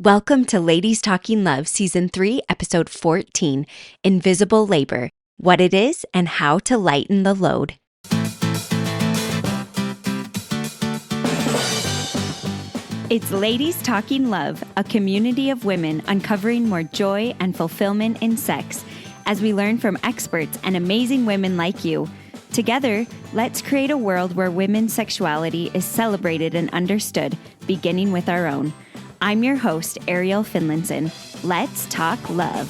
Welcome to Ladies Talking Love, Season 3, Episode 14, Invisible Labor, What It Is and How to Lighten the Load. It's Ladies Talking Love, a community of women uncovering more joy and fulfillment in sex, as we learn from experts and amazing women like you. Together, let's create a world where women's sexuality is celebrated and understood, beginning with our own. I'm your host, Ariel Finlinson. Let's talk love.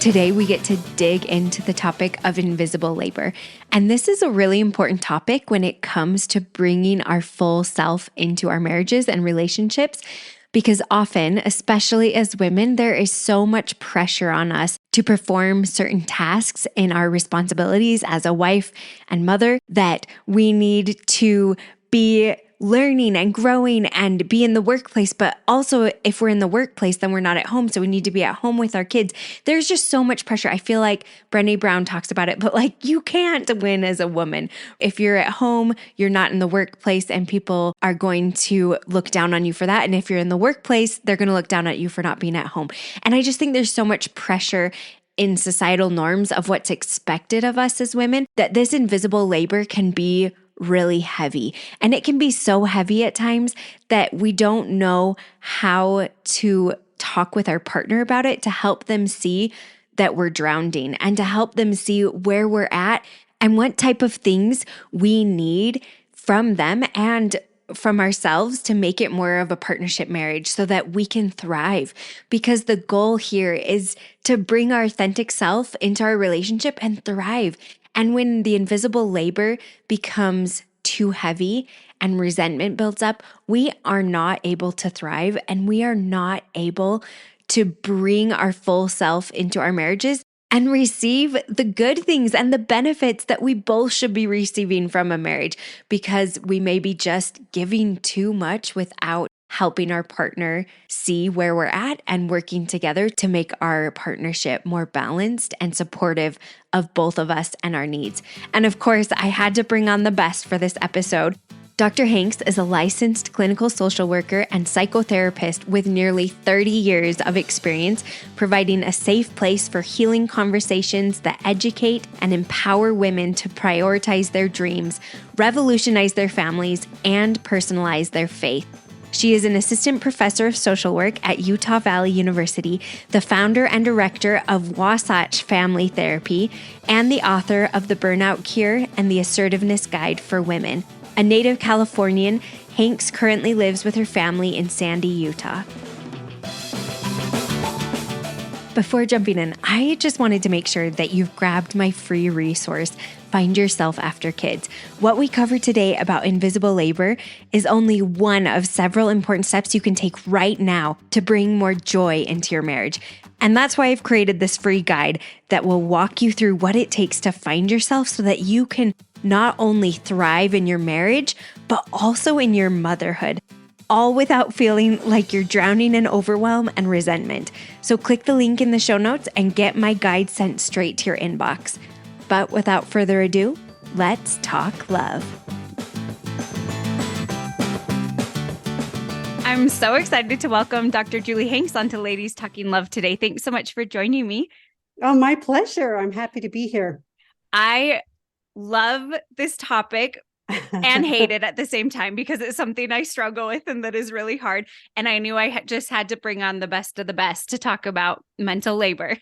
Today, we get to dig into the topic of invisible labor. And this is a really important topic when it comes to bringing our full self into our marriages and relationships, because often, especially as women, there is so much pressure on us to perform certain tasks in our responsibilities as a wife and mother that we need to be learning and growing and be in the workplace. But also, if we're in the workplace, then we're not at home. So we need to be at home with our kids. There's just so much pressure. I feel like Brené Brown talks about it, but like you can't win as a woman. If you're at home, you're not in the workplace, and people are going to look down on you for that. And if you're in the workplace, they're going to look down at you for not being at home. And I just think there's so much pressure in societal norms of what's expected of us as women that this invisible labor can be really heavy. And it can be so heavy at times that we don't know how to talk with our partner about it to help them see that we're drowning and to help them see where we're at and what type of things we need from them and from ourselves to make it more of a partnership marriage so that we can thrive. Because the goal here is to bring our authentic self into our relationship and thrive. And when the invisible labor becomes too heavy and resentment builds up, we are not able to thrive and we are not able to bring our full self into our marriages and receive the good things and the benefits that we both should be receiving from a marriage, because we may be just giving too much without helping our partner see where we're at and working together to make our partnership more balanced and supportive of both of us and our needs. And of course, I had to bring on the best for this episode. Dr. Hanks is a licensed clinical social worker and psychotherapist with nearly 30 years of experience, providing a safe place for healing conversations that educate and empower women to prioritize their dreams, revolutionize their families, and personalize their faith. She is an assistant professor of social work at Utah Valley University, the founder and director of Wasatch Family Therapy, and the author of The Burnout Cure and the Assertiveness Guide for Women. A native Californian, Hanks currently lives with her family in Sandy, Utah. Before jumping in, I just wanted to make sure that you've grabbed my free resource, Find Yourself After Kids. What we cover today about invisible labor is only one of several important steps you can take right now to bring more joy into your marriage. And that's why I've created this free guide that will walk you through what it takes to find yourself so that you can not only thrive in your marriage, but also in your motherhood, all without feeling like you're drowning in overwhelm and resentment. So click the link in the show notes and get my guide sent straight to your inbox. But without further ado, let's talk love. I'm so excited to welcome Dr. Julie Hanks onto Ladies Talking Love today. Thanks so much for joining me. Oh, my pleasure. I'm happy to be here. I love this topic and hate it at the same time because it's something I struggle with and that is really hard. And I knew I just had to bring on the best of the best to talk about mental labor.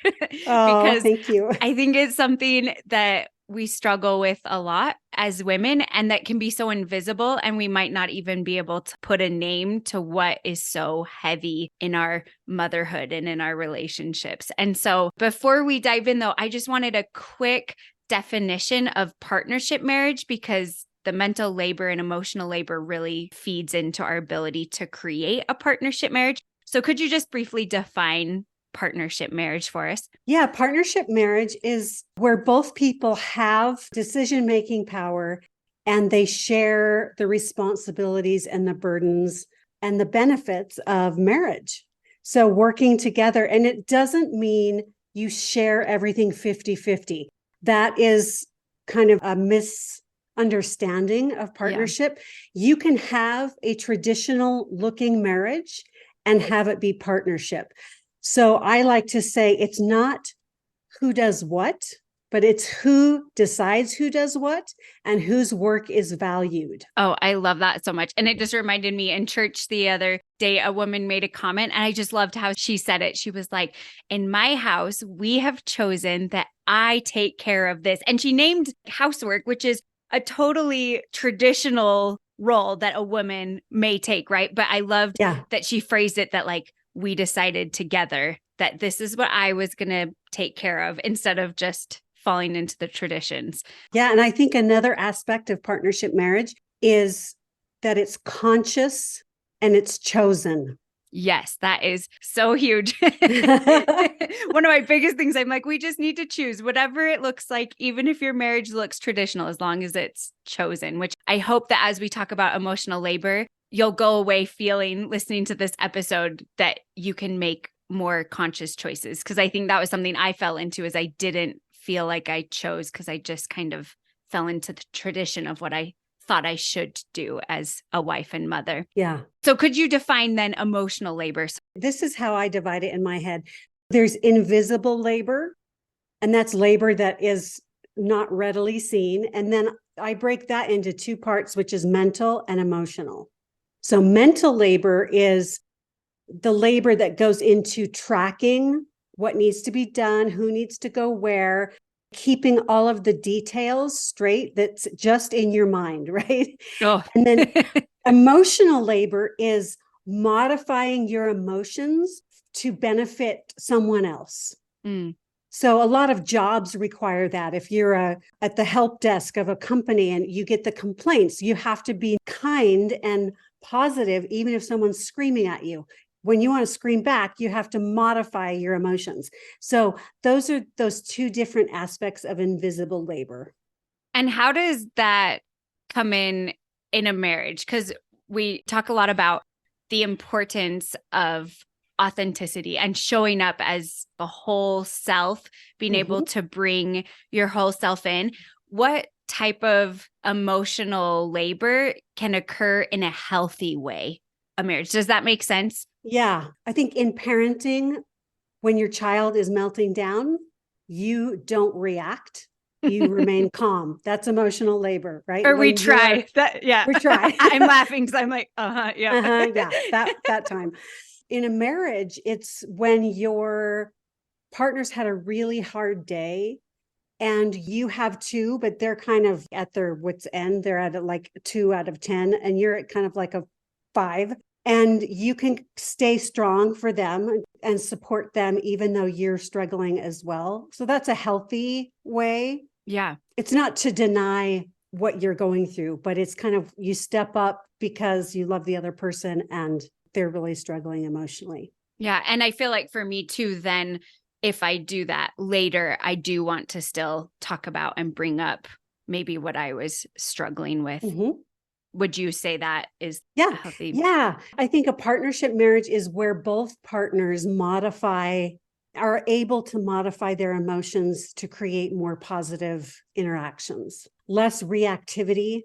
Oh, thank you. I think it's something that we struggle with a lot as women and that can be so invisible, and we might not even be able to put a name to what is so heavy in our motherhood and in our relationships. And so before we dive in though, I just wanted a quick definition of partnership marriage, because the mental labor and emotional labor really feeds into our ability to create a partnership marriage. So could you just briefly define partnership marriage for us? Yeah, partnership marriage is where both people have decision-making power and they share the responsibilities and the burdens and the benefits of marriage. So working together, and it doesn't mean you share everything 50-50. That is kind of a understanding of Yeah. partnership. You can have a traditional looking marriage and have it be partnership. So I like to say it's not who does what, but it's who decides who does what and whose work is valued. Oh, I love that so much. And it just reminded me in church the other day, a woman made a comment and I just loved how she said it. She was like, in my house, we have chosen that I take care of this. And she named housework, which is a totally traditional role that a woman may take, right? But I loved that she phrased it that like we decided together that this is what I was going to take care of instead of just falling into the traditions. Yeah. And I think another aspect of partnership marriage is that it's conscious and it's chosen. Yes, that is so huge. One of my biggest things, I'm like, we just need to choose whatever it looks like, even if your marriage looks traditional, as long as it's chosen, which I hope that as we talk about emotional labor, you'll go away feeling, listening to this episode, that you can make more conscious choices. Because I think that was something I fell into is I didn't feel like I chose because I just kind of fell into the tradition of what I thought I should do as a wife and mother. Yeah. So could you define then emotional labor? This is how I divide it in my head. There's invisible labor, and that's labor that is not readily seen. And then I break that into two parts, which is mental and emotional. So mental labor is the labor that goes into tracking what needs to be done, who needs to go where, keeping all of the details straight that's just in your mind, right? Oh. And then emotional labor is modifying your emotions to benefit someone else. Mm. So a lot of jobs require that. If you're at the help desk of a company and you get the complaints, you have to be kind and positive, even if someone's screaming at you. When you want to scream back, you have to modify your emotions. So those are those two different aspects of invisible labor. And how does that come in a marriage? Because we talk a lot about the importance of authenticity and showing up as a whole self, being able to bring your whole self in. What type of emotional labor can occur in a healthy way, a marriage? Does that make sense? Yeah. I think in parenting, when your child is melting down, you don't react. You remain calm. That's emotional labor, right? Or we try that. Yeah. We try. I'm laughing because I'm like, yeah. Yeah. That time. In a marriage, it's when your partner's had a really hard day and you have two, but they're kind of at their wits' end. They're at like 2 out of 10, and you're at kind of like a 5. And you can stay strong for them and support them, even though you're struggling as well. So that's a healthy way. Yeah. It's not to deny what you're going through, but it's kind of you step up because you love the other person and they're really struggling emotionally. Yeah. And I feel like for me too, then if I do that later, I do want to still talk about and bring up maybe what I was struggling with. Would you say that is healthy? Yeah. I think a partnership marriage is where both partners are able to modify their emotions to create more positive interactions, less reactivity,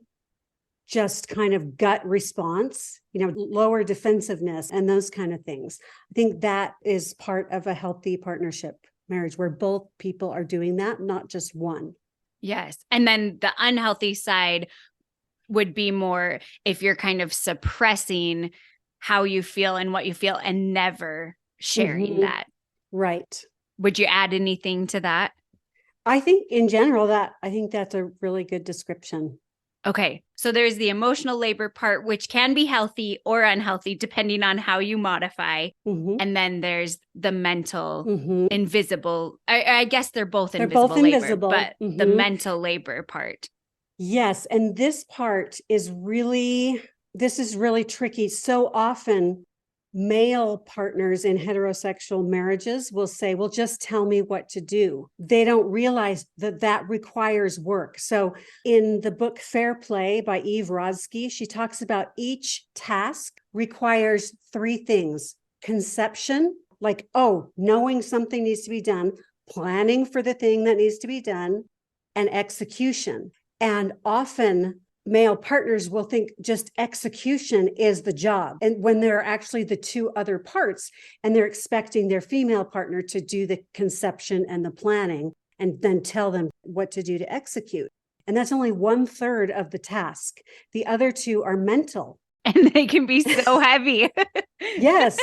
just kind of gut response, lower defensiveness and those kind of things. I think that is part of a healthy partnership marriage where both people are doing that, not just one. Yes. And then the unhealthy side would be more if you're kind of suppressing how you feel and what you feel and never sharing that. Right. Would you add anything to that? I think in general I think that's a really good description. Okay. So there's the emotional labor part, which can be healthy or unhealthy depending on how you modify. And then there's the mental, invisible. I guess they're both invisible labor, but the mental labor part. Yes. And this is really tricky. So often male partners in heterosexual marriages will say, well, just tell me what to do. They don't realize that requires work. So in the book Fair Play by Eve Rodsky, she talks about each task requires 3 things: conception, like, knowing something needs to be done, planning for the thing that needs to be done, and execution. And often male partners will think just execution is the job. And when there are actually the two other parts, and they're expecting their female partner to do the conception and the planning and then tell them what to do to execute. And that's only 1/3 of the task. The other two are mental. And they can be so heavy. Yes.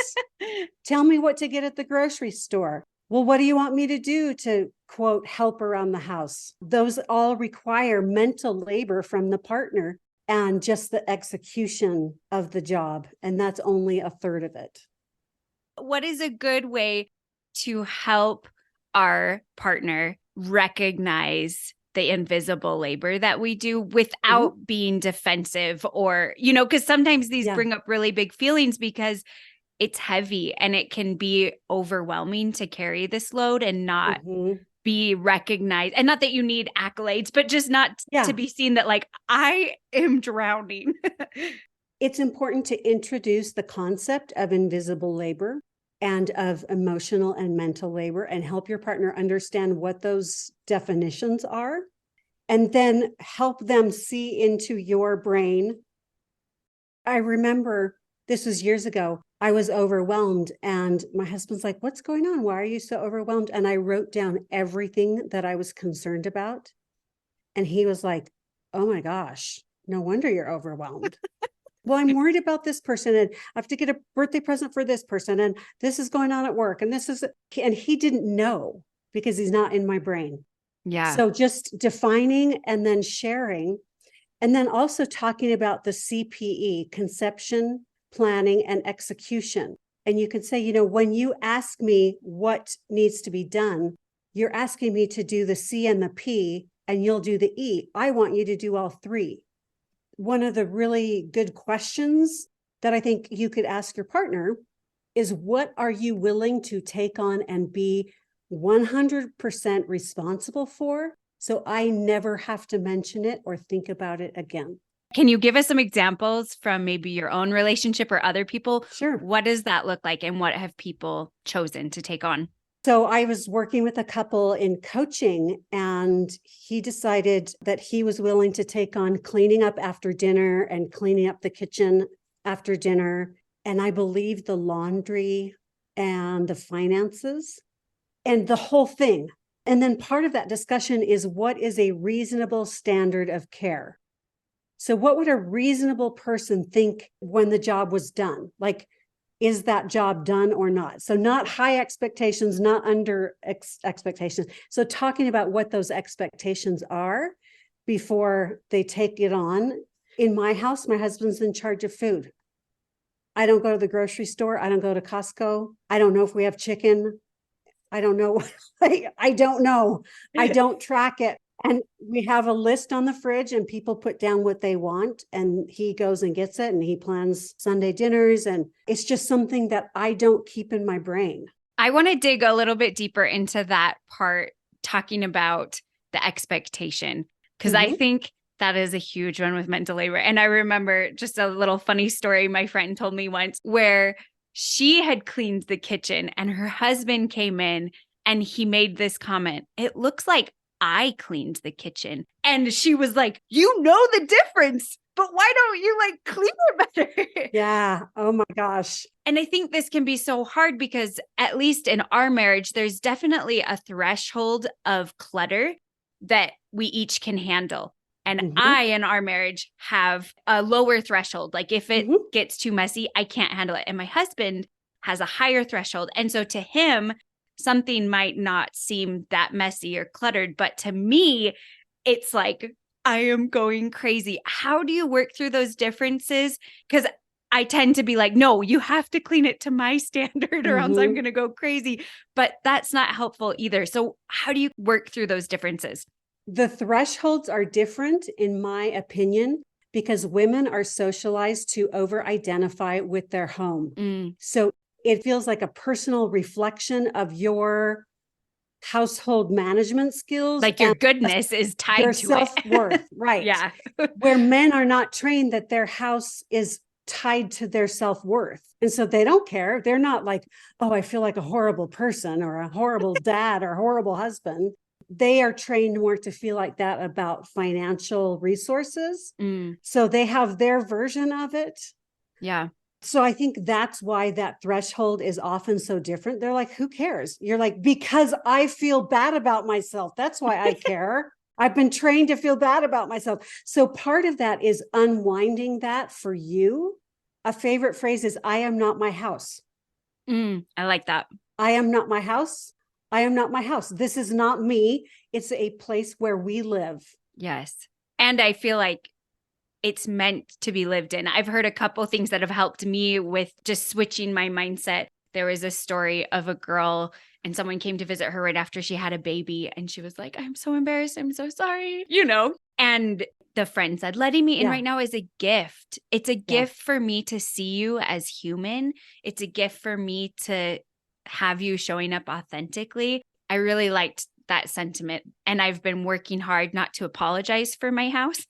Tell me what to get at the grocery store. Well, what do you want me to do to, quote, help around the house? Those all require mental labor from the partner and just the execution of the job. And that's only 1/3 of it. What is a good way to help our partner recognize the invisible labor that we do without being defensive or, because sometimes these bring up really big feelings because it's heavy and it can be overwhelming to carry this load and not be recognized. And not that you need accolades, but just not to be seen that like, I am drowning. It's important to introduce the concept of invisible labor and of emotional and mental labor and help your partner understand what those definitions are. And then help them see into your brain. I remember this was years ago. I was overwhelmed and my husband's like, what's going on? Why are you so overwhelmed? And I wrote down everything that I was concerned about. And he was like, oh my gosh, no wonder you're overwhelmed. Well, I'm worried about this person and I have to get a birthday present for this person. And this is going on at work. And and he didn't know because he's not in my brain. Yeah. So just defining and then sharing, and then also talking about the CPE, conception, planning, and execution. And you can say, when you ask me what needs to be done, you're asking me to do the C and the P, and you'll do the E. I want you to do all three. One of the really good questions that I think you could ask your partner is, what are you willing to take on and be 100% responsible for, so I never have to mention it or think about it again? Can you give us some examples from maybe your own relationship or other people? Sure. What does that look like and what have people chosen to take on? So I was working with a couple in coaching, and he decided that he was willing to take on cleaning up after dinner and cleaning up the kitchen after dinner. And I believe the laundry and the finances and the whole thing. And then part of that discussion is, what is a reasonable standard of care? So what would a reasonable person think when the job was done? Like, is that job done or not? So not high expectations, not under expectations. So talking about what those expectations are before they take it on. In my house, my husband's in charge of food. I don't go to the grocery store. I don't go to Costco. I don't know if we have chicken. I don't know. I don't know. I don't track it. And we have a list on the fridge and people put down what they want and he goes and gets it and he plans Sunday dinners. And it's just something that I don't keep in my brain. I want to dig a little bit deeper into that part, talking about the expectation, because I think that is a huge one with mental labor. And I remember just a little funny story my friend told me once where she had cleaned the kitchen and her husband came in and he made this comment, "It looks like I cleaned the kitchen." And she was like, "You know the difference, but why don't you clean it better?" Yeah. Oh my gosh. And I think this can be so hard because at least in our marriage, there's definitely a threshold of clutter that we each can handle. And I, in our marriage, have a lower threshold. Like if it gets too messy, I can't handle it. And my husband has a higher threshold. And so to him, something might not seem that messy or cluttered, but to me, it's like, I am going crazy. How do you work through those differences? Because I tend to be like, no, you have to clean it to my standard or else I'm going to go crazy. But that's not helpful either. So how do you work through those differences? The thresholds are different, in my opinion, because women are socialized to over-identify with their home. So it feels like a personal reflection of your household management skills. Like your goodness is tied your to self-worth, right? Yeah. Where men are not trained that their house is tied to their self-worth. And so they don't care. They're not like, oh, I feel like a horrible person or a horrible dad or a horrible husband. they are trained more to feel like that about financial resources. Mm. So they have their version of it. Yeah. So I think that's why that threshold is often so different. They're like, who cares? You're like, because I feel bad about myself. That's why I care. I've been trained to feel bad about myself. So part of that is unwinding that for you. A favorite phrase is, I am not my house. I like that. I am not my house. I am not my house. This is not me. It's a place where we live. Yes. And I feel like it's meant to be lived in. I've heard a couple things that have helped me with just switching my mindset. There was a story of a girl and someone came to visit her right after she had a baby. And she was like, I'm so embarrassed. I'm so sorry, And the friend said, letting me in right now is a gift. It's a gift for me to see you as human. It's a gift for me to have you showing up authentically. I really liked that sentiment. And I've been working hard not to apologize for my house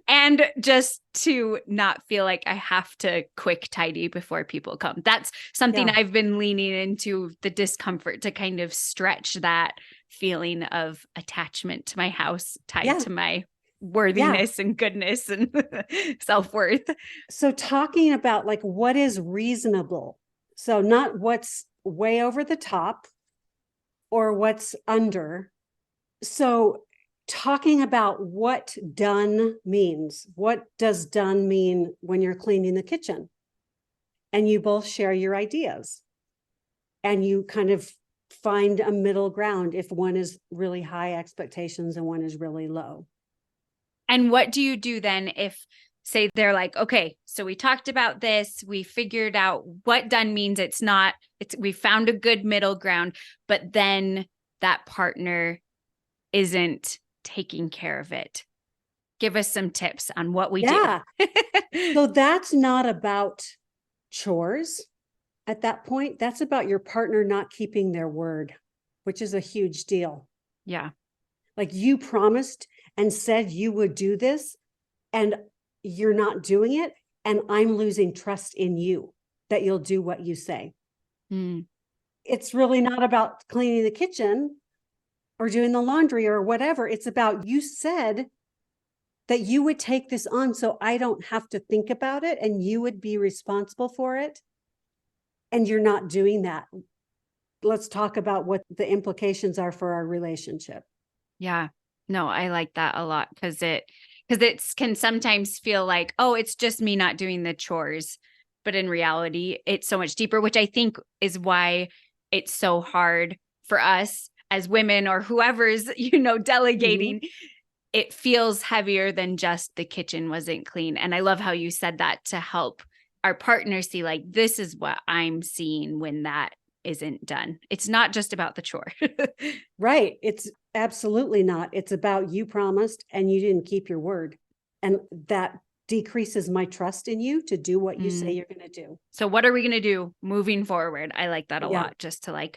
and just to not feel like I have to quick tidy before people come. That's something I've been leaning into, the discomfort, to kind of stretch that feeling of attachment to my house tied to my worthiness and goodness and self-worth. So talking about like what is reasonable. So not what's way over the top or what's under. So talking about what done means. What does done mean when you're cleaning the kitchen? And you both share your ideas. And you kind of find a middle ground if one is really high expectations and one is really low. And what do you do then if, say, they're like, okay, so we talked about this, we figured out what done means. We found a good middle ground, but then that partner isn't taking care of it. Give us some tips on what we do. So that's not about chores at that point. That's about your partner not keeping their word, which is a huge deal. Yeah. Like you promised and said you would do this, and you're not doing it. And I'm losing trust in you that you'll do what you say. It's really not about cleaning the kitchen or doing the laundry or whatever. It's about, you said that you would take this on so I don't have to think about it and you would be responsible for it. And you're not doing that. Let's talk about what the implications are for our relationship. Yeah. No, I like that a lot because it can sometimes feel like, oh, it's just me not doing the chores. But in reality, it's so much deeper, which I think is why it's so hard for us as women or whoever's, delegating. It feels heavier than just the kitchen wasn't clean. And I love how you said that, to help our partner see, like, this is what I'm seeing when that isn't done. It's not just about the chore. Right. It's absolutely not. It's about, you promised and you didn't keep your word. And that decreases my trust in you to do what you say you're going to do. So what are we going to do moving forward? I like that a lot, just to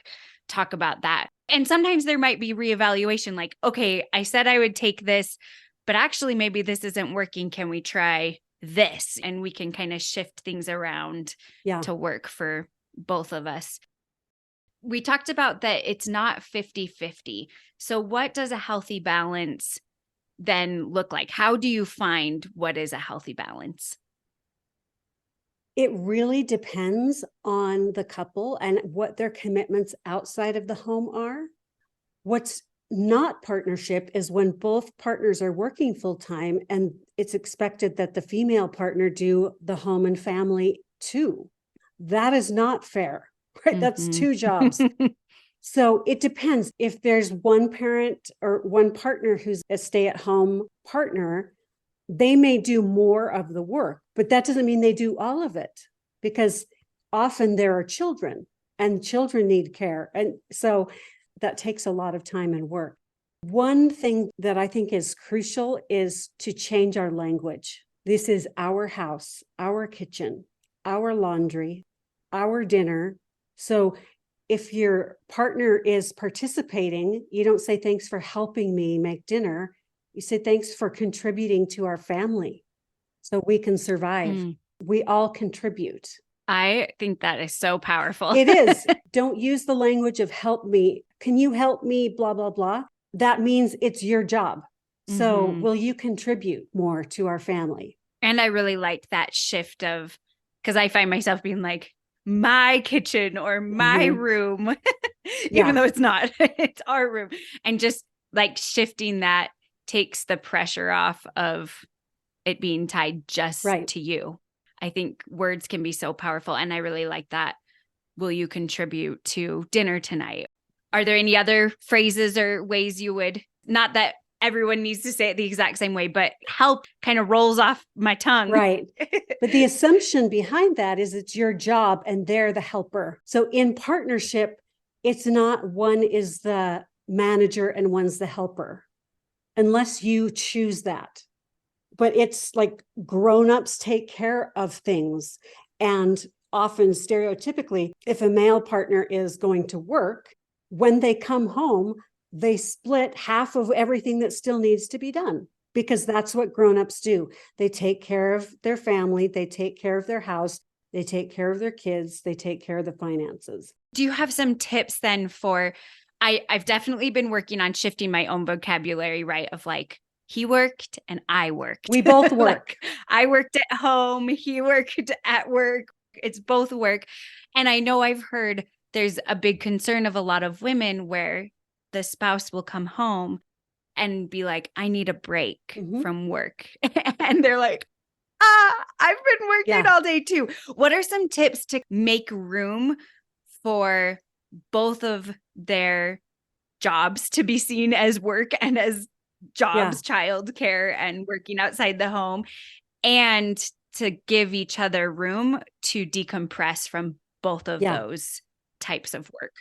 talk about that. And sometimes there might be reevaluation, like, okay, I said I would take this, but actually maybe this isn't working. Can we try this? And we can kind of shift things around to work for both of us. We talked about that it's not 50-50. So what does a healthy balance then look like? How do you find what is a healthy balance? It really depends on the couple and what their commitments outside of the home are. What's not partnership is when both partners are working full time and it's expected that the female partner do the home and family too. That is not fair, right? That's two jobs. So it depends. If there's one parent or one partner who's a stay-at-home partner, they may do more of the work, but that doesn't mean they do all of it, because often there are children and children need care. And so that takes a lot of time and work. One thing that I think is crucial is to change our language. This is our house, our kitchen, our laundry, our dinner. So if your partner is participating, you don't say, thanks for helping me make dinner. You say, thanks for contributing to our family so we can survive. We all contribute. I think that is so powerful. It is. Don't use the language of help me. Can you help me? Blah, blah, blah. that means it's your job. So Mm-hmm. will you contribute more to our family? And I really like that shift of, because I find myself being like, my kitchen or my room, even Yeah. though it's not, it's our room. And just like shifting that takes the pressure off of it being tied just Right. to you. I think words can be so powerful. And I really like that. Will you contribute to dinner tonight? Are there any other phrases or ways you would, not that everyone needs to say it the exact same way, but help kind of rolls off my tongue. Right. But the assumption behind that is it's your job and they're the helper. So in partnership, it's not one is the manager and one's the helper, unless you choose that. But it's like grown-ups take care of things. And often stereotypically, if a male partner is going to work, when they come home, they split half of everything that still needs to be done, because that's what grown-ups do. They take care of their family, they take care of their house, they take care of their kids, they take care of the finances. Do you have some tips then for, I've definitely been working on shifting my own vocabulary, right? Of like, he worked and I worked. We both work. Like, I worked at home, he worked at work. It's both work. And I know I've heard there's a big concern of a lot of women where the spouse will come home and be like, I need a break from work. And they're like, I've been working all day too. What are some tips to make room for both of their jobs to be seen as work and as jobs, childcare and working outside the home, and to give each other room to decompress from both of those types of work?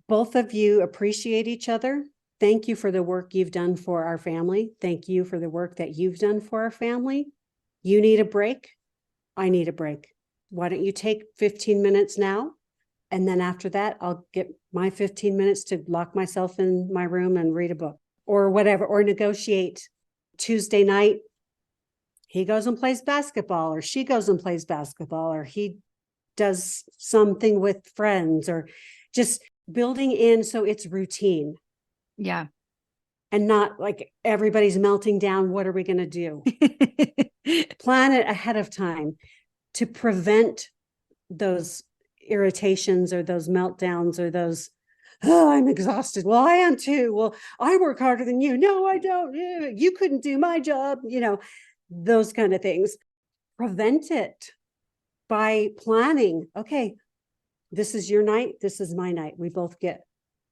Both of you appreciate each other. Thank you for the work you've done for our family. Thank you for the work that you've done for our family. You need a break. I need a break. Why don't you take 15 minutes now? And then after that, I'll get my 15 minutes to lock myself in my room and read a book or whatever, or negotiate. Tuesday night, he goes and plays basketball, or she goes and plays basketball, or he does something with friends, or just building in so it's routine. Yeah. And not like everybody's melting down. What are we going to do? Plan it ahead of time to prevent those irritations or those meltdowns or those, oh, I'm exhausted. Well, I am too. Well, I work harder than you. No, I don't. You couldn't do my job. Those kind of things. Prevent it by planning. Okay, this is your night. This is my night. We both get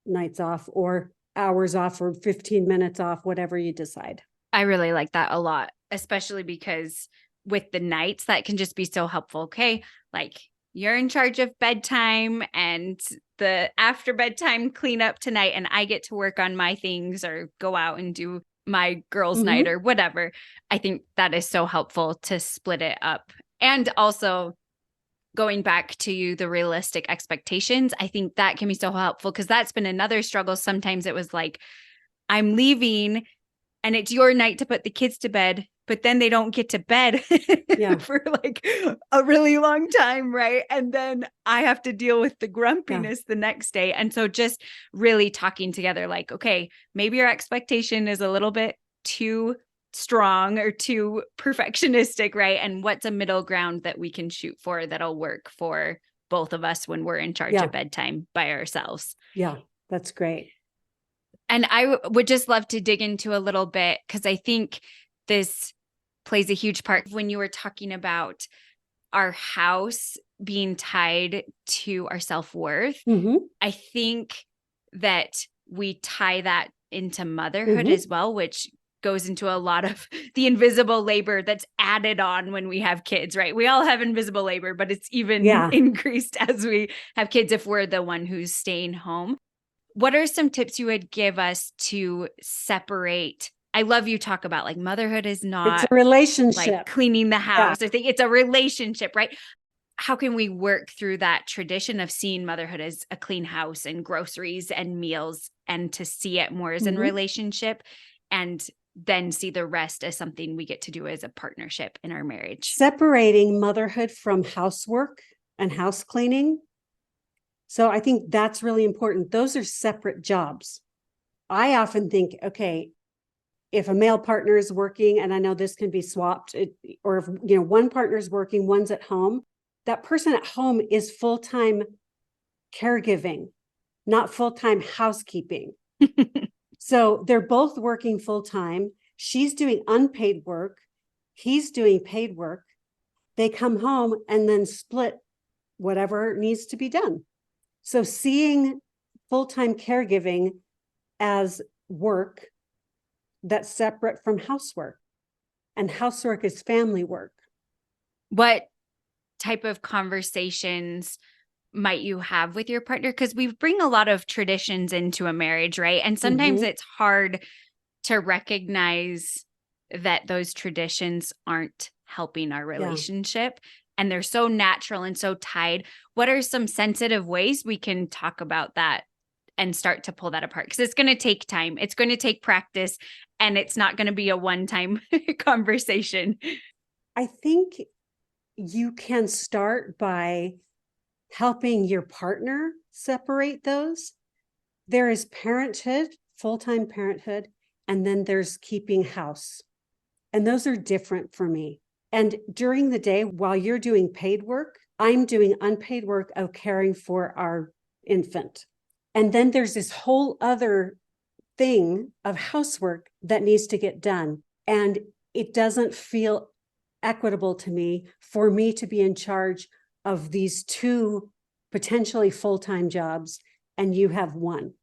nights off or hours off or 15 minutes off, whatever you decide. I really like that a lot, especially because with the nights, that can just be so helpful. Okay, like you're in charge of bedtime and the after bedtime cleanup tonight, and I get to work on my things or go out and do my girls' night or whatever. I think that is so helpful to split it up. And also going back to the realistic expectations, I think that can be so helpful, because that's been another struggle. Sometimes it was like, I'm leaving and it's your night to put the kids to bed, but then they don't get to bed for like a really long time, right? And then I have to deal with the grumpiness the next day. And so just really talking together, like, okay, maybe your expectation is a little bit too strong or too perfectionistic, right? And what's a middle ground that we can shoot for that'll work for both of us when we're in charge of bedtime by ourselves. Yeah, that's great. And I would just love to dig into a little bit, because I think this plays a huge part when you were talking about our house being tied to our self-worth. I think that we tie that into motherhood as well, which goes into a lot of the invisible labor that's added on when we have kids, right? We all have invisible labor, but it's even increased as we have kids if we're the one who's staying home. What are some tips you would give us to separate? I love you talk about like motherhood is not it's a relationship, like cleaning the house. I think it's a relationship, right? How can we work through that tradition of seeing motherhood as a clean house and groceries and meals, and to see it more as a relationship, and then see the rest as something we get to do as a partnership in our marriage? Separating motherhood from housework and house cleaning. So I think that's really important. Those are separate jobs. I often think, okay, if a male partner is working, and I know this can be swapped, or if one partner is working, one's at home, that person at home is full-time caregiving, not full-time housekeeping. So they're both working full-time. She's doing unpaid work. He's doing paid work. They come home and then split whatever needs to be done. So seeing full-time caregiving as work that's separate from housework, and housework is family work. What type of conversations might you have with your partner? Because we bring a lot of traditions into a marriage, right? And sometimes it's hard to recognize that those traditions aren't helping our relationship. And they're so natural and so tied. What are some sensitive ways we can talk about that and start to pull that apart? Because it's going to take time. It's going to take practice. And it's not going to be a one-time conversation. I think you can start by helping your partner separate those. There is parenthood, full-time parenthood, and then there's keeping house. And those are different for me. And during the day, while you're doing paid work, I'm doing unpaid work of caring for our infant. And then there's this whole other thing of housework that needs to get done. And it doesn't feel equitable to me for me to be in charge of these two potentially full-time jobs, and you have one.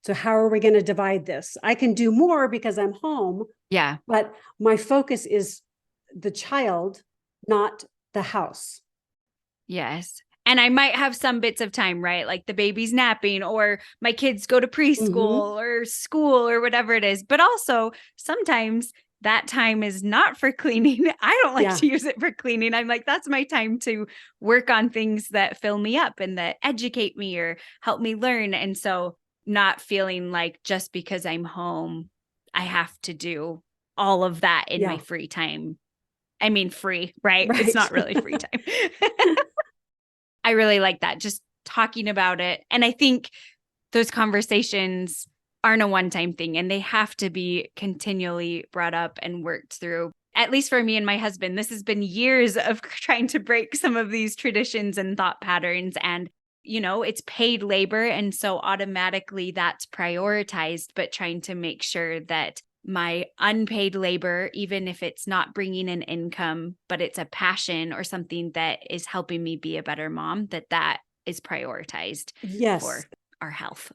So how are we going to divide this? I can do more because I'm home. Yeah. But my focus is the child, not the house. Yes. And I might have some bits of time, right? Like the baby's napping, or my kids go to preschool or school or whatever it is. But also sometimes that time is not for cleaning. I don't like to use it for cleaning. I'm like, that's my time to work on things that fill me up and that educate me or help me learn. And so not feeling like just because I'm home, I have to do all of that in my free time. I mean, free, right? It's not really free time. I really like that. Just talking about it. And I think those conversations aren't a one-time thing, and they have to be continually brought up and worked through. At least for me and my husband, this has been years of trying to break some of these traditions and thought patterns. And, it's paid labor. And so automatically that's prioritized, but trying to make sure that my unpaid labor, even if it's not bringing an income, but it's a passion or something that is helping me be a better mom, that is prioritized for our health.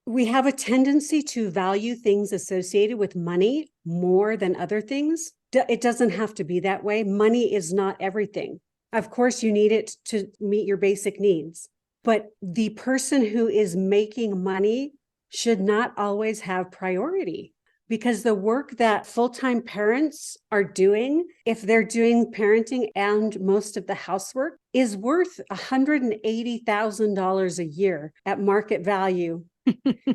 We have a tendency to value things associated with money more than other things. It doesn't have to be that way. Money is not everything. Of course, you need it to meet your basic needs, but the person who is making money should not always have priority. Because the work that full-time parents are doing, if they're doing parenting and most of the housework, is worth $180,000 a year at market value.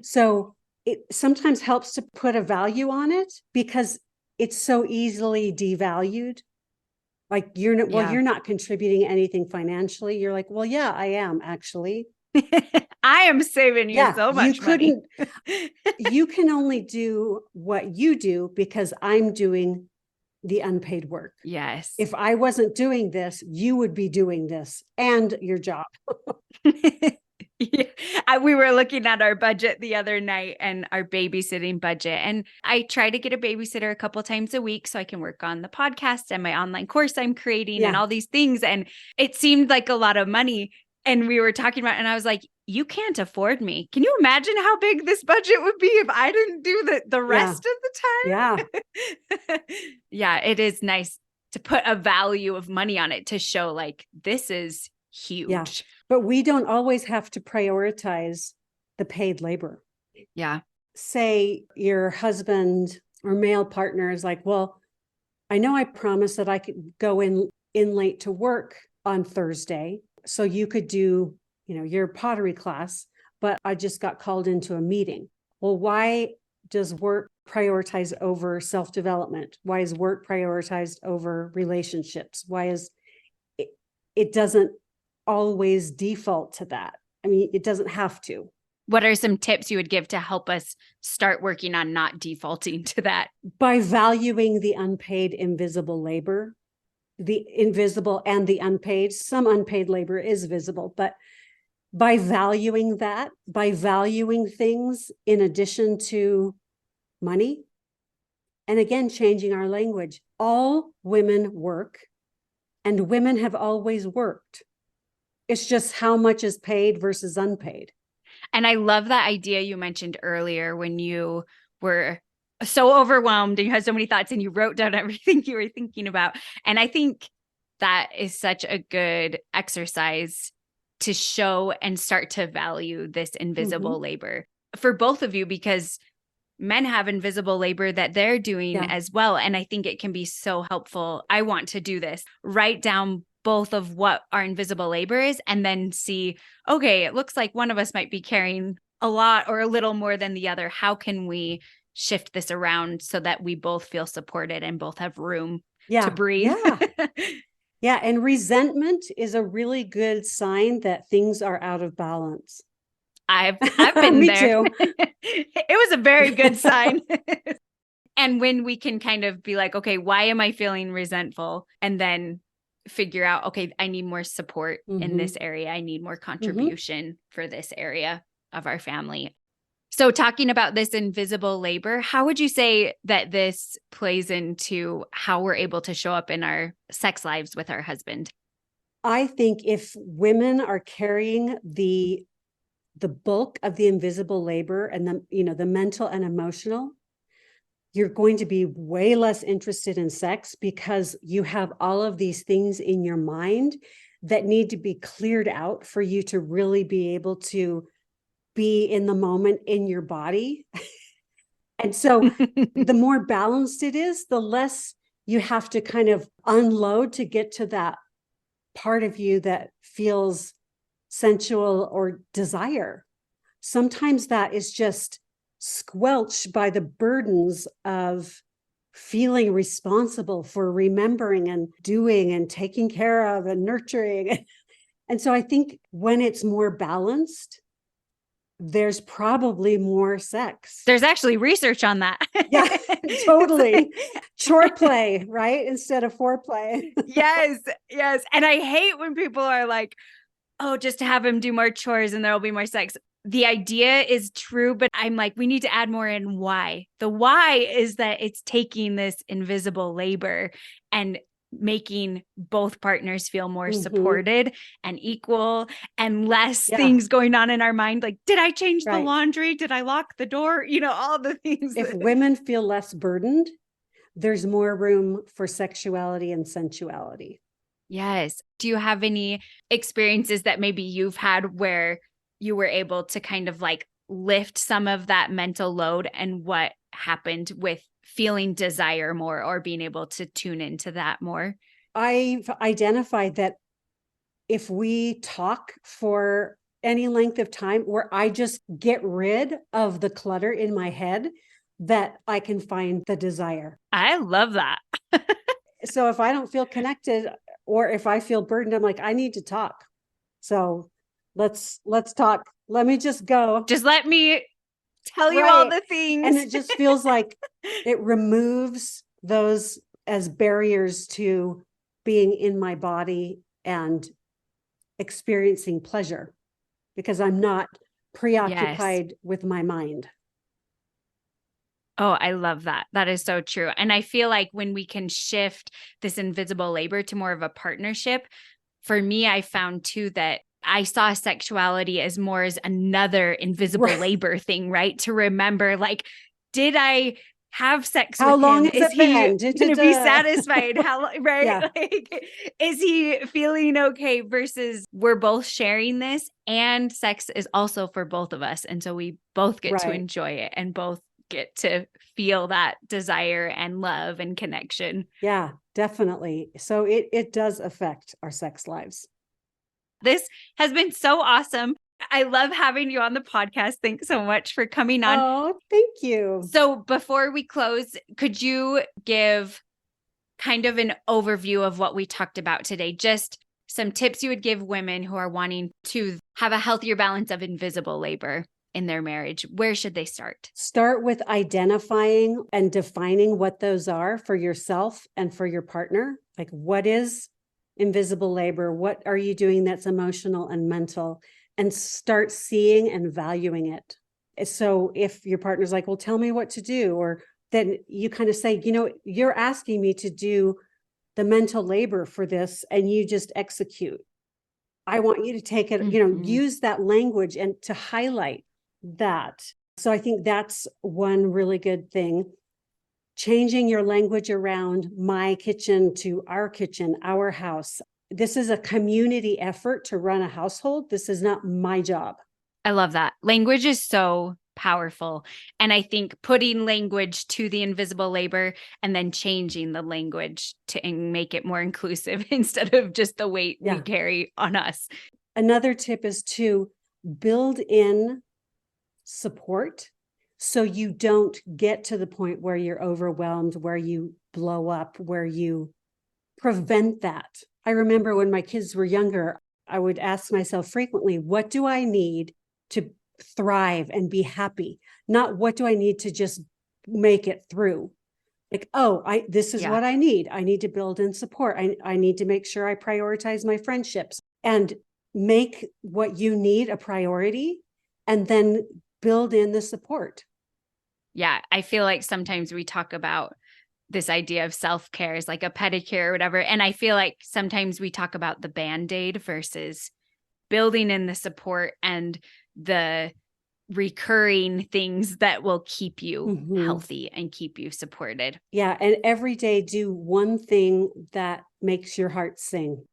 So it sometimes helps to put a value on it because it's so easily devalued. Like you're not contributing anything financially. You're like, well, yeah, I am actually. I am saving you so much money. You can only do what you do because I'm doing the unpaid work. Yes. If I wasn't doing this, you would be doing this and your job. We were looking at our budget the other night and our babysitting budget. And I try to get a babysitter a couple times a week so I can work on the podcast and my online course I'm creating and all these things. And it seemed like a lot of money. And we were talking about, and I was like, you can't afford me. Can you imagine how big this budget would be if I didn't do the rest of the time? Yeah, it is nice to put a value of money on it to show like, this is huge. Yeah. But we don't always have to prioritize the paid labor. Yeah. Say your husband or male partner is like, well, I know I promised that I could go in late to work on Thursday. So you could do, your pottery class, but I just got called into a meeting. Well, why does work prioritize over self-development? Why is work prioritized over relationships? Why is it doesn't always default to that? I mean, it doesn't have to. What are some tips you would give to help us start working on not defaulting to that? By valuing the unpaid invisible labor, the invisible and the unpaid. Some unpaid labor is visible, but by valuing that, by valuing things in addition to money, and again, changing our language. All women work, and women have always worked. It's just how much is paid versus unpaid. And I love that idea you mentioned earlier when you were so overwhelmed and you had so many thoughts and you wrote down everything you were thinking about. And I think that is such a good exercise to show and start to value this invisible labor for both of you, because men have invisible labor that they're doing as well. And I think it can be so helpful. I want to do this. Write down both of what our invisible labor is and then see, okay, it looks like one of us might be carrying a lot or a little more than the other. How can we shift this around so that we both feel supported and both have room to breathe? Yeah. And resentment is a really good sign that things are out of balance. I've been Me there. too. It was a very good sign. And when we can kind of be like, okay, why am I feeling resentful? And then figure out, okay, I need more support in this area. I need more contribution for this area of our family. So talking about this invisible labor, how would you say that this plays into how we're able to show up in our sex lives with our husband? I think if women are carrying the bulk of the invisible labor and the mental and emotional, you're going to be way less interested in sex because you have all of these things in your mind that need to be cleared out for you to really be able to be in the moment in your body. And so the more balanced it is, the less you have to kind of unload to get to that part of you that feels sensual or desire. Sometimes that is just squelched by the burdens of feeling responsible for remembering and doing and taking care of and nurturing. And so I think when it's more balanced, there's probably more sex. There's actually research on that. Yeah, totally. Chore play, right? Instead of foreplay. Yes. And I hate when people are like, oh, just to have him do more chores and there'll be more sex. The idea is true, but I'm like, we need to add more in why. The why is that it's taking this invisible labor and making both partners feel more supported and equal and less things going on in our mind. Like, did I change the laundry? Did I lock the door? All the things. If women feel less burdened, there's more room for sexuality and sensuality. Yes. Do you have any experiences that maybe you've had where you were able to kind of like lift some of that mental load, and what happened with feeling desire more or being able to tune into that more? I've identified that if we talk for any length of time where I just get rid of the clutter in my head, that I can find the desire. I love that. So if I don't feel connected or if I feel burdened, I'm like, I need to talk. So let's talk. Let me just go. Just let me tell you all the things. And it just feels like it removes those as barriers to being in my body and experiencing pleasure because I'm not preoccupied with my mind. Oh, I love that. That is so true. And I feel like when we can shift this invisible labor to more of a partnership, for me, I found too that I saw sexuality as more as another invisible labor thing, right? To remember, like, did I have sex with him? How long has it been? Going to be satisfied? Right? Yeah. Like, is he feeling okay? Versus we're both sharing this, and sex is also for both of us. And so we both get to enjoy it and both get to feel that desire and love and connection. Yeah, definitely. So it does affect our sex lives. This has been so awesome. I love having you on the podcast. Thanks so much for coming on. Oh, thank you. So before we close, could you give kind of an overview of what we talked about today? Just some tips you would give women who are wanting to have a healthier balance of invisible labor. in their marriage, where should they start? Start with identifying and defining what those are for yourself and for your partner. Like, what is invisible labor? What are you doing that's emotional and mental? And start seeing and valuing it. So if your partner's like, well, tell me what to do, or then you kind of say, you're asking me to do the mental labor for this, and you just execute. I want you to take it, use that language and to highlight that. So I think that's one really good thing. Changing your language around my kitchen to our kitchen, our house. This is a community effort to run a household. This is not my job. I love that. Language is so powerful. And I think putting language to the invisible labor and then changing the language to make it more inclusive instead of just the weight we carry on us. Another tip is to build in support so you don't get to the point where you're overwhelmed, where you blow up, where you prevent that. I remember when my kids were younger, I would ask myself frequently, what do I need to thrive and be happy? Not what do I need to just make it through? Like, this is what I need. I need to build in support. I need to make sure I prioritize my friendships and make what you need a priority, and then build in the support. Yeah. I feel like sometimes we talk about this idea of self-care is like a pedicure or whatever. And I feel like sometimes we talk about the Band-Aid versus building in the support and the recurring things that will keep you healthy and keep you supported. Yeah. And every day do one thing that makes your heart sing.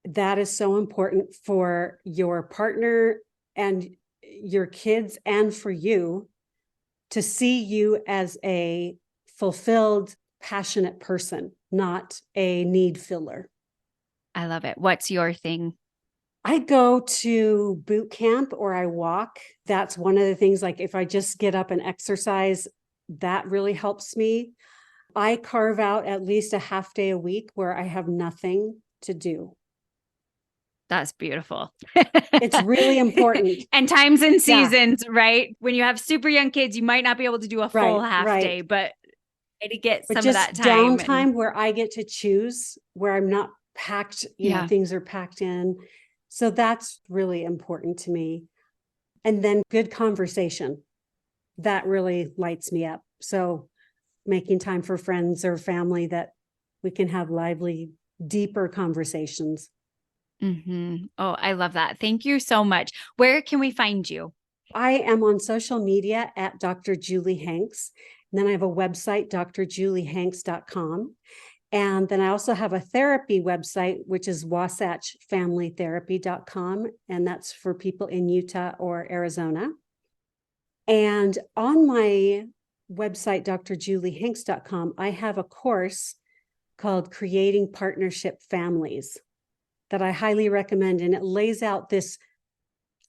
That is so important for your partner and your kids, and for you to see you as a fulfilled, passionate person, not a need filler. I love it. What's your thing? I go to boot camp or I walk. That's one of the things, like if I just get up and exercise, that really helps me. I carve out at least a half day a week where I have nothing to do. That's beautiful. It's really important. And times and seasons, right? When you have super young kids, you might not be able to do a full half day, but to get some of that time. Downtime where I get to choose, where I'm not packed, things are packed in. So that's really important to me. And then good conversation. That really lights me up. So making time for friends or family that we can have lively, deeper conversations. Mm-hmm. Oh, I love that. Thank you so much. Where can we find you? I am on social media at Dr. Julie Hanks. And then I have a website, drjuliehanks.com. And then I also have a therapy website, which is wasatchfamilytherapy.com. And that's for people in Utah or Arizona. And on my website, drjuliehanks.com, I have a course called Creating Partnership Families that I highly recommend. And it lays out this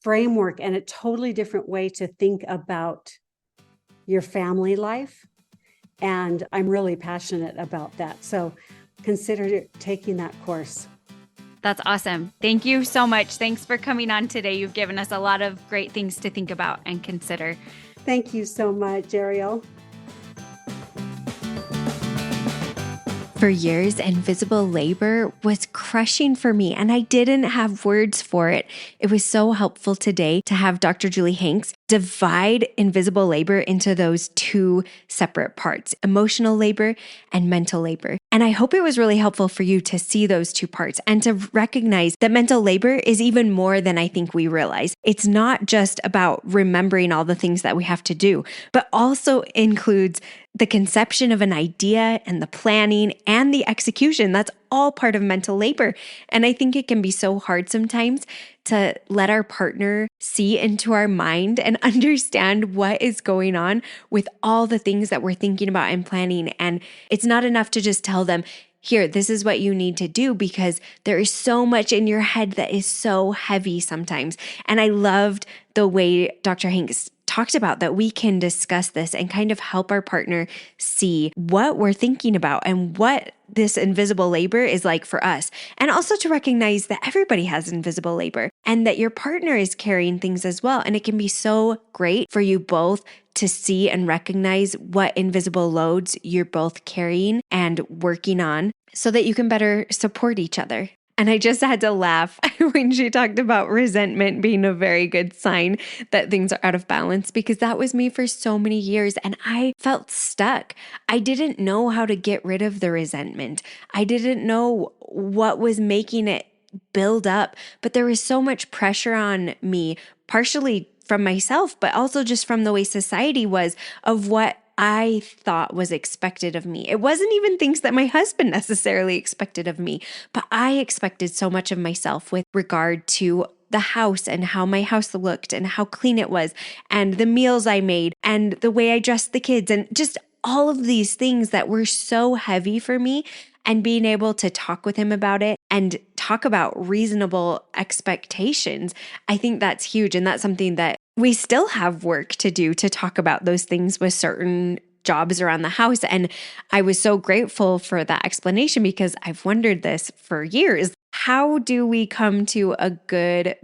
framework and a totally different way to think about your family life. And I'm really passionate about that. So consider taking that course. That's awesome. Thank you so much. Thanks for coming on today. You've given us a lot of great things to think about and consider. Thank you so much, Ariel. For years, invisible labor was crushing for me, and I didn't have words for it. It was so helpful today to have Dr. Julie Hanks divide invisible labor into those two separate parts, emotional labor and mental labor. And I hope it was really helpful for you to see those two parts and to recognize that mental labor is even more than I think we realize. It's not just about remembering all the things that we have to do, but also includes the conception of an idea and the planning and the execution. That's all part of mental labor. And I think it can be so hard sometimes to let our partner see into our mind and understand what is going on with all the things that we're thinking about and planning. And it's not enough to just tell them, here, this is what you need to do, because there is so much in your head that is so heavy sometimes. And I loved the way Dr. Hanks talked about that we can discuss this and kind of help our partner see what we're thinking about and what this invisible labor is like for us. And also to recognize that everybody has invisible labor and that your partner is carrying things as well. And it can be so great for you both to see and recognize what invisible loads you're both carrying and working on so that you can better support each other. And I just had to laugh when she talked about resentment being a very good sign that things are out of balance, because that was me for so many years and I felt stuck. I didn't know how to get rid of the resentment. I didn't know what was making it build up, but there was so much pressure on me, partially from myself, but also just from the way society was of what I thought was expected of me. It wasn't even things that my husband necessarily expected of me, but I expected so much of myself with regard to the house and how my house looked and how clean it was and the meals I made and the way I dressed the kids and just all of these things that were so heavy for me. And being able to talk with him about it and talk about reasonable expectations, I think that's huge. And that's something that we still have work to do to talk about those things with certain jobs around the house. And I was so grateful for that explanation because I've wondered this for years. How do we come to a good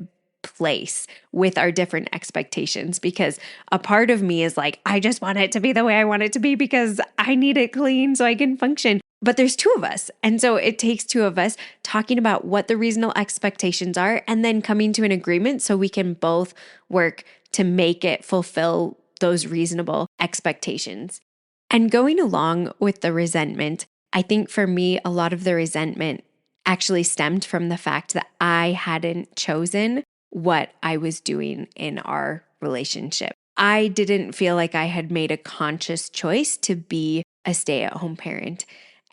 place with our different expectations? Because a part of me is like, I just want it to be the way I want it to be because I need it clean so I can function. But there's two of us. And so it takes two of us talking about what the reasonable expectations are and then coming to an agreement so we can both work to make it fulfill those reasonable expectations. And going along with the resentment, I think for me, a lot of the resentment actually stemmed from the fact that I hadn't chosen what I was doing in our relationship. I didn't feel like I had made a conscious choice to be a stay-at-home parent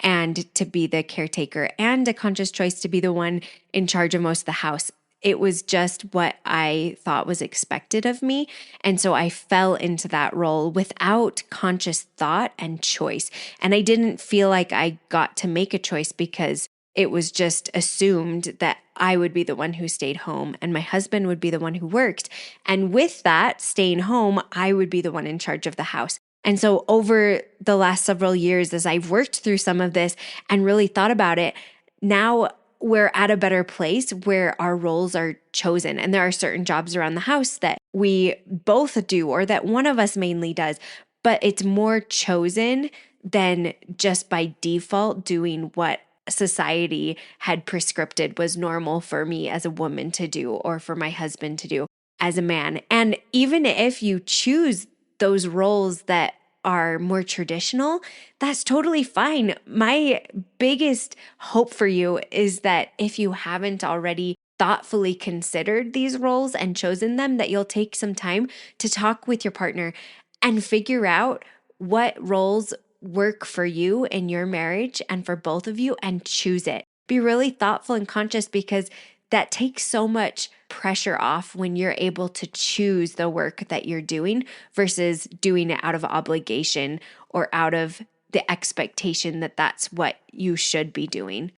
and to be the caretaker and a conscious choice to be the one in charge of most of the house. It was just what I thought was expected of me. And so I fell into that role without conscious thought and choice. And I didn't feel like I got to make a choice because it was just assumed that I would be the one who stayed home and my husband would be the one who worked. And with that, staying home, I would be the one in charge of the house. And so over the last several years, as I've worked through some of this and really thought about it, now we're at a better place where our roles are chosen. And there are certain jobs around the house that we both do or that one of us mainly does, but it's more chosen than just by default doing what society had prescripted was normal for me as a woman to do or for my husband to do as a man. And even if you choose those roles that are more traditional, that's totally fine. My biggest hope for you is that if you haven't already thoughtfully considered these roles and chosen them, that you'll take some time to talk with your partner and figure out what roles work for you in your marriage and for both of you and choose it. Be really thoughtful and conscious because that takes so much pressure off when you're able to choose the work that you're doing versus doing it out of obligation or out of the expectation that that's what you should be doing.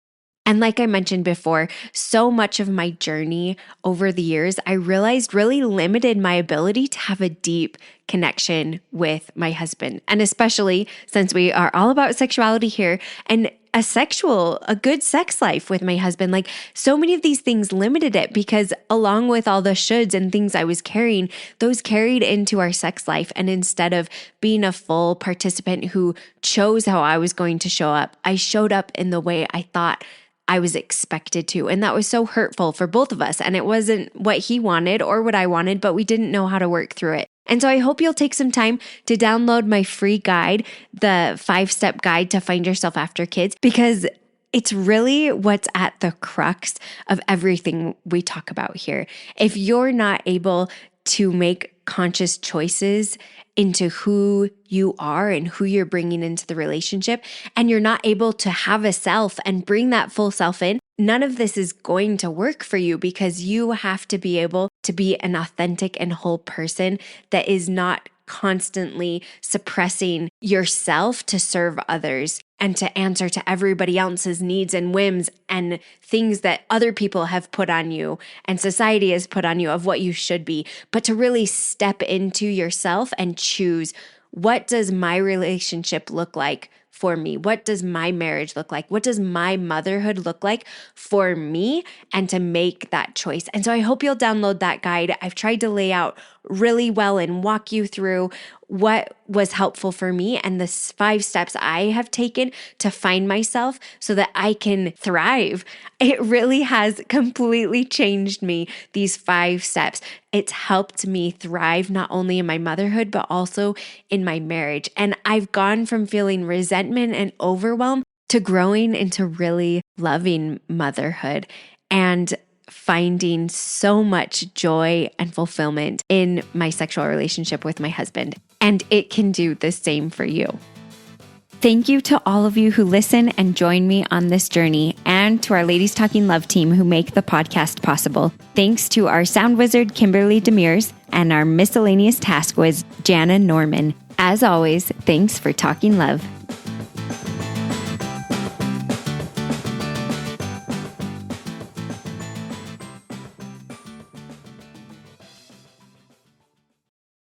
And like I mentioned before, so much of my journey over the years, I realized really limited my ability to have a deep connection with my husband. And especially since we are all about sexuality here and a good sex life with my husband. Like so many of these things limited it because along with all the shoulds and things I was carrying, those carried into our sex life. And instead of being a full participant who chose how I was going to show up, I showed up in the way I thought I was expected to. And that was so hurtful for both of us. And it wasn't what he wanted or what I wanted, but we didn't know how to work through it. And so I hope you'll take some time to download my free guide, the 5-step guide to find yourself after kids, because it's really what's at the crux of everything we talk about here. If you're not able to make conscious choices into who you are and who you're bringing into the relationship, and you're not able to have a self and bring that full self in, none of this is going to work for you because you have to be able to be an authentic and whole person that is not constantly suppressing yourself to serve others. and to answer to everybody else's needs and whims and things that other people have put on you and society has put on you of what you should be, but to really step into yourself and choose, what does my relationship look like for me? What does my marriage look like? What does my motherhood look like for me? And to make that choice. And so I hope you'll download that guide. I've tried to lay out really well and walk you through what was helpful for me and the 5 steps I have taken to find myself so that I can thrive. It really has completely changed me, these 5 steps. It's helped me thrive not only in my motherhood, but also in my marriage. And I've gone from feeling resentment and overwhelm to growing into really loving motherhood and finding so much joy and fulfillment in my sexual relationship with my husband. And it can do the same for you. Thank you to all of you who listen and join me on this journey, and to our Ladies Talking Love team who make the podcast possible. Thanks to our sound wizard, Kimberly Demers, and our miscellaneous task whiz, Jana Norman. As always, thanks for talking love.